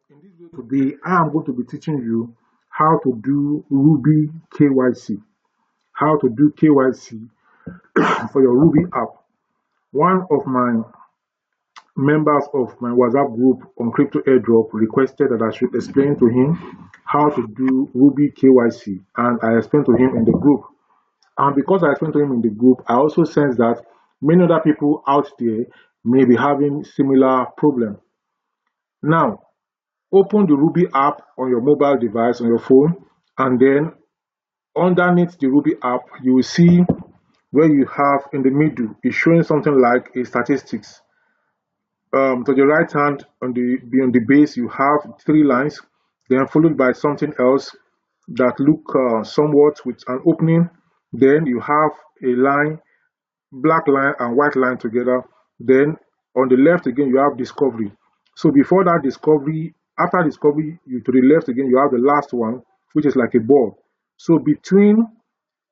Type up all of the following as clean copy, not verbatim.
In this video today, I am going to be teaching you how to do Ruby KYC. How to do KYC for your Ruby app. One of my members of my WhatsApp group on Crypto Airdrop requested that I should explain to him how to do Ruby KYC, and I explained to him in the group. And because I explained to him in the group, I also sense that many other people out there may be having similar problem. Now, open the Ruby app on your mobile device, on your phone, and then underneath the Ruby app, you will see where you have in the middle, it's showing something like a statistics. To the right hand on the base, you have three lines, then followed by something else that look somewhat with an opening. Then you have a line, black line and white line together. Then on the left again, you have discovery. So before that discovery, after discovery, you to the left again, you have the last one, which is like a ball. So between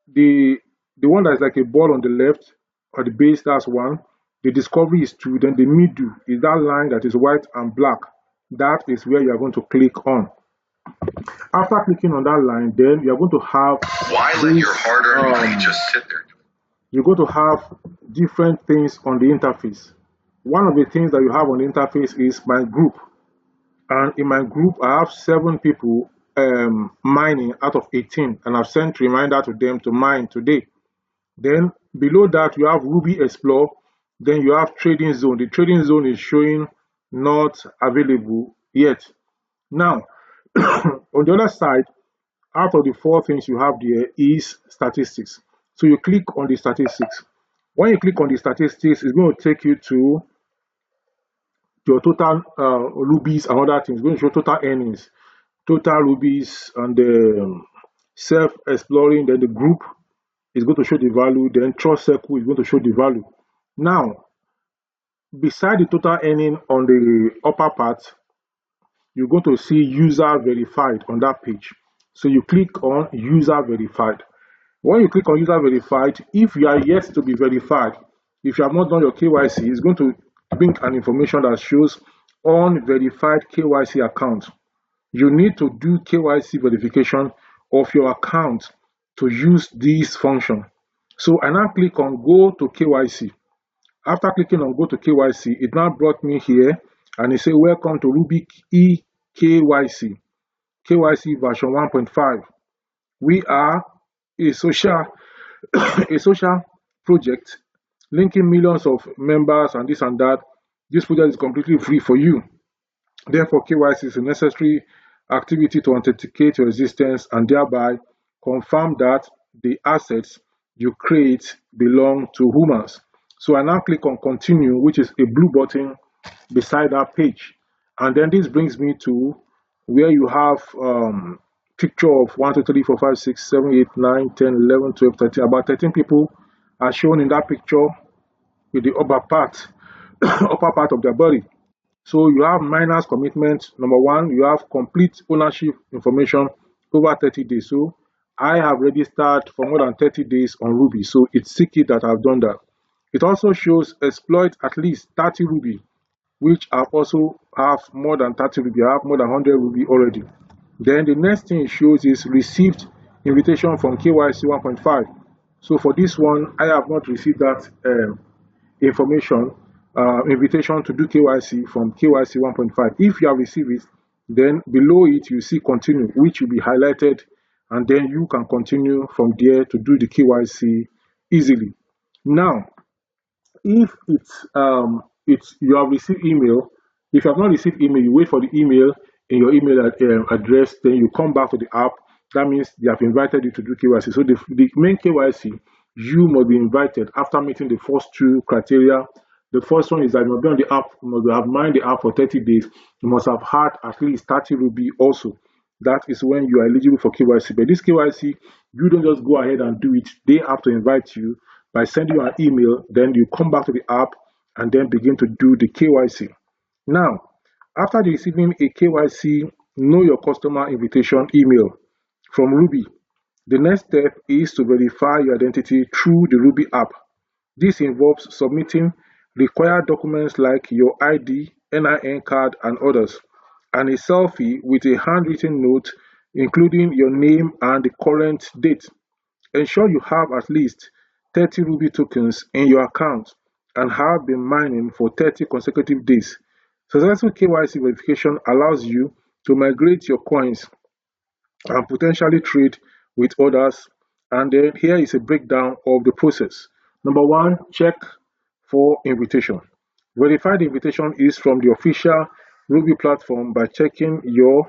the the one that is like a ball on the left or the base, that's one. The discovery is two. Then the middle is that line that is white and black. That is where you are going to click on. After clicking on that line, then you are going to have Why let your hard-earned money just sit there? you're going to have different things on the interface. One of the things that you have on the interface is my group. And in my group, I have 7 people mining out of 18, and I've sent reminder to them to mine today. Then below that, you have Ruby Explore. Then you have Trading Zone. The Trading Zone is showing not available yet. Now, on the other side, out of the 4 things you have there is statistics. So you click on the statistics. When you click on the statistics, it's going to take you to your total rubies and other things. It's going to show total earnings, total rubies, and the self-exploring. Then the group is going to show the value. Then trust circle is going to show the value. Now, beside the total earning on the upper part, you're going to see user verified on that page. So you click on user verified. When you click on user verified, if you are yet to be verified, if you have not done your KYC, it's going to bring an information that shows unverified KYC account. You need to do KYC verification of your account to use this function. So I now click on go to KYC. After clicking on go to KYC, it now brought me here and it says welcome to Ruby KYC version 1.5. We are a social a social project linking millions of members and this and that. This project is completely free for you. Therefore, KYC is a necessary activity to authenticate your existence and thereby confirm that the assets you create belong to humans. So I now click on continue, which is a blue button beside that page. And then this brings me to where you have picture of 1, 2, 3, 4, 5, 6, 7, 8, 9, 10, 11, 12, 13. About 13 people are shown in that picture with the upper part, upper part of their body. So you have miners commitment. Number one, you have complete ownership information over 30 days. So I have registered for more than 30 days on Ruby. So it's sticky that I've done that. It also shows exploit at least 30 Ruby, which I also have more than 30 Ruby. I have more than 100 Ruby already. Then the next thing it shows is received invitation from KYC 1.5. So for this one, I have not received that information, invitation to do KYC from KYC 1.5. If you have received it, then below it you see continue, which will be highlighted, and then you can continue from there to do the KYC easily. Now, if it's you have received email, if you have not received email, you wait for the email in your email address, then you come back to the app. That means they have invited you to do KYC. So the main KYC, you must be invited after meeting the first 2 criteria. The first one is that you must be on the app, you must have mined the app for 30 days. You must have had at least 30 Ruby also. That is when you are eligible for KYC. But this KYC, you don't just go ahead and do it. They have to invite you by sending you an email. Then you come back to the app and then begin to do the KYC. Now, after receiving a KYC Know Your Customer invitation email from Ruby, the next step is to verify your identity through the Ruby app. This involves submitting required documents like your ID, NIN card, and others. and a selfie with a handwritten note including your name and the current date. Ensure you have at least 30 Ruby tokens in your account and have been mining for 30 consecutive days. Successful KYC verification allows you to migrate your coins and potentially trade with others. And then here is a breakdown of the process. Number one, check for invitation. Verify the invitation is from the official Ruby platform by checking your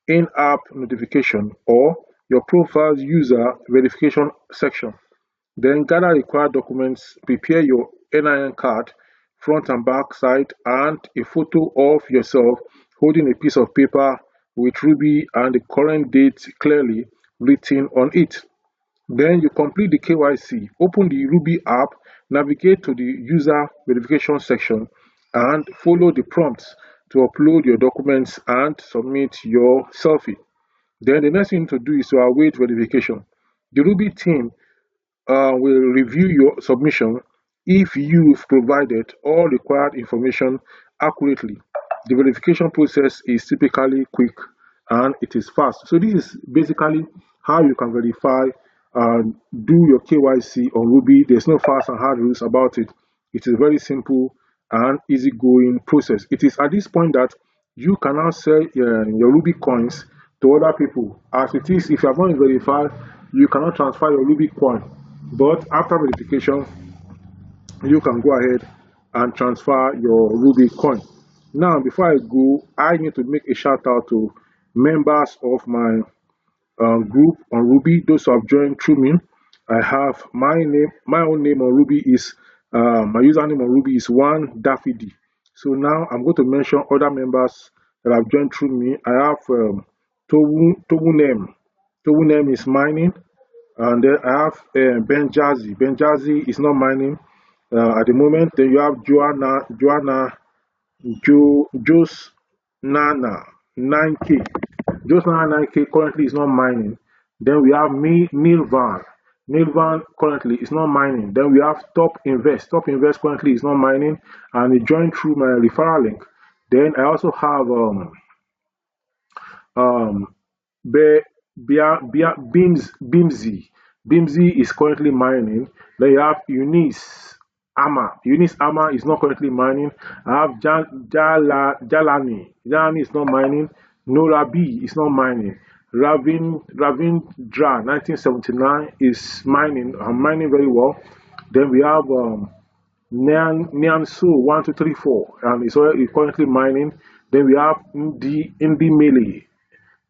in-app notification or your profile's user verification section. Then gather required documents, prepare your NIN card, front and back side, and a photo of yourself holding a piece of paper with Ruby and the current date clearly written on it. Then you complete the KYC, open the Ruby app, navigate to the user verification section, and follow the prompts to upload your documents and submit your selfie. Then the next thing to do is to await verification. The Ruby team will review your submission if you've provided all required information accurately. The verification process is typically quick and it is fast. So this is basically how you can verify and do your KYC on Ruby. There's no fast and hard rules about it. It is very simple and easygoing process. It is at this point that you can now sell your Ruby coins to other people. As it is, if you have not verified, you cannot transfer your Ruby coin. But after verification, you can go ahead and transfer your Ruby coin. Now, before I go, I need to make a shout out to members of my group on Ruby. Those who have joined through me, I have my name, my own name on Ruby is my username on Ruby is one Daffy. So now I'm going to mention other members that have joined through me. I have Towu name is mining, and then I have Ben Jazzy. Ben Jazzy is not mining at the moment. Then you have Jos Nana 9K. Jos Nana 9K currently is not mining. Then we have me Nilvan. Nilvan currently is not mining. Then we have Top Invest. Top Invest currently is not mining, and he joined through my referral link. Then I also have um, Bimsy. Bimsy is currently mining. Then you have Eunice Ama. Eunice Ama is not currently mining. I have Jalani. Jalani is not mining. Nora B is not mining. Ravindra 1979 is mining. I'm mining very well. Then we have Nyansu 1234 and is currently mining. Then we have Indi Mele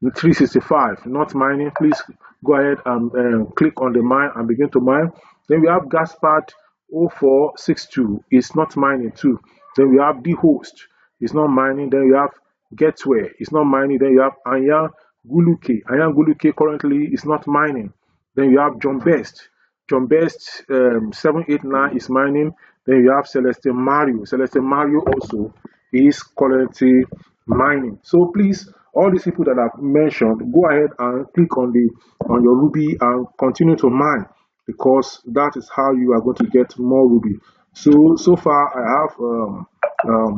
365 not mining. Please go ahead and click on the mine and begin to mine. Then we have Gaspard 0462 is not mining too. Then we have the host is not mining. Then we have Getway is not mining. Then you have Anya Guluke. Anya Guluke currently is not mining. Then you have John Best. John Best 789 is mining. Then you have Celeste Mario. Celeste Mario also is currently mining. So please, all these people that I've mentioned, go ahead and click on your Ruby and continue to mine, because that is how you are going to get more Ruby. So far I have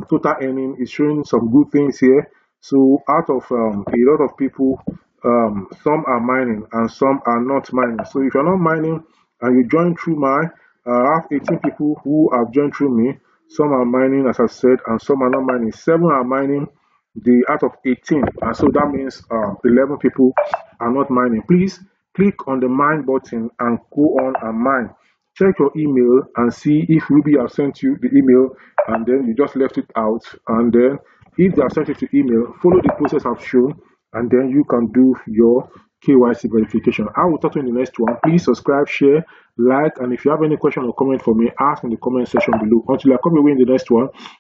total earning is showing some good things here. So out of a lot of people, some are mining and some are not mining. So if you're not mining and you join through my, I have 18 people who have joined through me. Some are mining, as I said, and some are not mining. 7 are mining the out of 18, and so that means 11 people are not mining. Please click on the mine button and go on and mine. Check your email and see if Ruby has sent you the email and then you just left it out. And then if they have sent it to email, follow the process I've shown and then you can do your KYC verification. I will talk to you in the next one. Please subscribe, share, like, and if you have any question or comment for me, ask in the comment section below. Until I come your way in the next one,